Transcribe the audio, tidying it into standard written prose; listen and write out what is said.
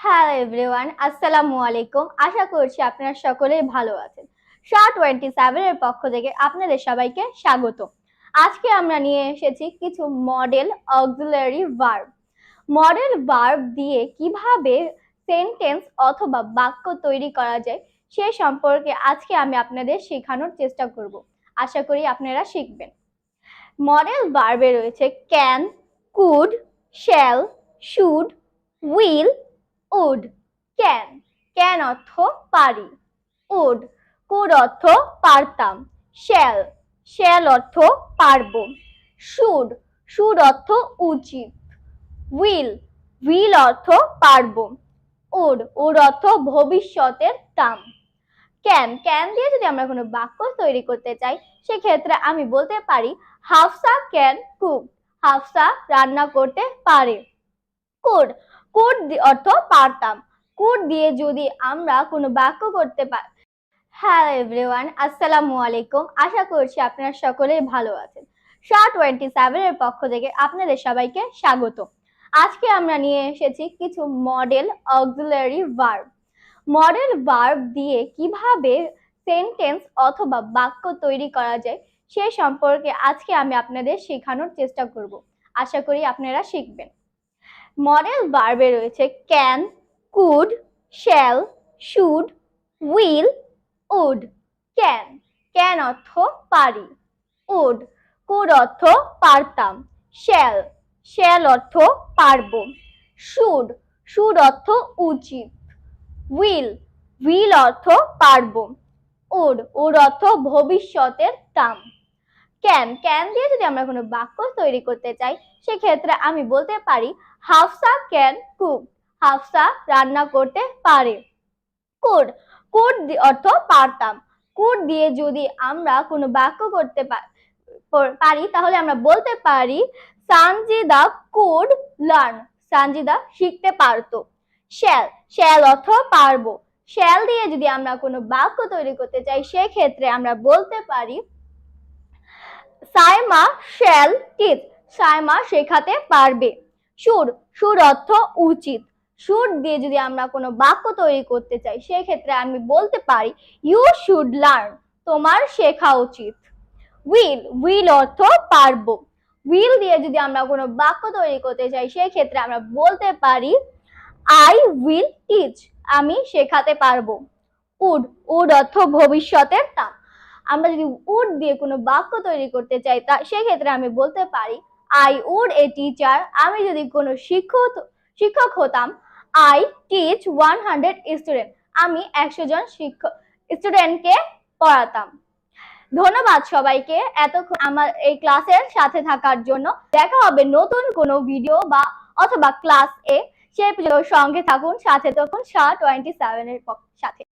Hello everyone, আসসালামু আলাইকুম। আশা করছি আপনারা সকলেই ভালো আছেন। SHA-27 এর পক্ষ থেকে আপনাদের সবাইকে স্বাগত। আজকে আমরা নিয়ে এসেছি কিছু modal auxiliary verb. Modal verb দিয়ে কিভাবে সেন্টেন্স অথবা বাক্য তৈরি করা যায় সে সম্পর্কে আজকে আমি আপনাদের শেখানোর চেষ্টা করব। আশা করি আপনারা শিখবেন। মডেল ভার্বে রয়েছে can, could, shall, should, will, would. Can, can অর্থ পারি। উড, কুড অর্থ পারতাম। শ্যাল, শ্যাল অর্থ পারবো। শুড, শুড অর্থ উচিত। উইল, উইল অর্থ পারবো। উড, উড অর্থ ভবিষ্যতের টার্ম। ক্যান, ক্যান দিয়ে যদি আমরা কোনো বাক্য তৈরি করতে চাই সেক্ষেত্রে আমি বলতে পারি হাফসা ক্যান কুক। হাফসা রান্না করতে পারে। কুড, কুড অর্থ পারতাম। কুড দিয়ে যদি আমরা কোনো বাক্য করতে পারি। হ্যালো এভরিওয়ান, আসসালামু আলাইকুম। আশা করছি আপনারা সকলেই ভালো আছেন। SHA-27 এর পক্ষ থেকে আপনাদের সবাইকে স্বাগত। আজকে আমরা নিয়ে এসেছি কিছু modal auxiliary verb. Modal verb দিয়ে কিভাবে সেন্টেন্স অথবা বাক্য তৈরি করা যায় সে সম্পর্কে আজকে আমি আপনাদের শেখানোর চেষ্টা করব। আশা করি আপনারা শিখবেন। মডেল ভার্বে রয়েছে can, could, shall, should, will, would. Can, can অর্থ পারি। উড, কুড অর্থ পারতাম। শ্যাল, শ্যাল অর্থ পারবো। শুড, শুড অর্থ উচিত। উইল, উইল অর্থ পারবো। উড, উড অর্থ ভবিষ্যতের টার্ম। ক্যান, ক্যান দিয়ে যদি আমরা কোনো বাক্য তৈরি করতে চাই সেক্ষেত্রে আমি বলতে পারি হাফসা ক্যান কুক। হাফসা রান্না করতে পারে। কুড, কুড অর্থ পারতাম। কুড দিয়ে যদি আমরা কোনো বাক্য করতে পারি তাহলে আমরা বলতে পারি সানজিদা কুড লার্ন। সানজিদা শিখতে পারতো। শ্যাল, শ্যাল অর্থ পারবো। শ্যাল দিয়ে যদি আমরা কোনো বাক্য তৈরি করতে চাই সেক্ষেত্রে আমরা বলতে পারি সাইমা শ্যাল টিচ। সাইমা শেখাতে পারবে। শুড, শুড অর্থ উচিত। শুড দিয়ে যদি আমরা কোনো বাক্য তৈরি করতে চাই সেক্ষেত্রে আমি বলতে পারি ইউ শুড লার্ন। তোমার শেখা উচিত। উইল, উইল অর্থ পারবো। উইল দিয়ে যদি আমরা কোনো বাক্য তৈরি করতে চাই সেক্ষেত্রে আমরা বলতে পারি আই উইল টিচ। আমি শেখাতে পারবো। উড, উড অর্থ ভবিষ্যতের টার্ম। আমরা যদি উড দিয়ে কোনো বাক্য তৈরি করতে চাই তা সেক্ষেত্রে আমি বলতে পারি আই উড এ টিচার। আমি যদি কোনো শিক্ষক হতাম আই টিচ 100 স্টুডেন্ট। আমি 100 জন স্টুডেন্টকে পড়াতাম। ধন্যবাদ সবাইকে এতক্ষণ আমার এই ক্লাসের সাথে থাকার জন্য। দেখা হবে নতুন কোনো ভিডিও বা অথবা ক্লাস এ। সেই সঙ্গে থাকুন, সাথে থাকুন SHA-27 এর সাথে।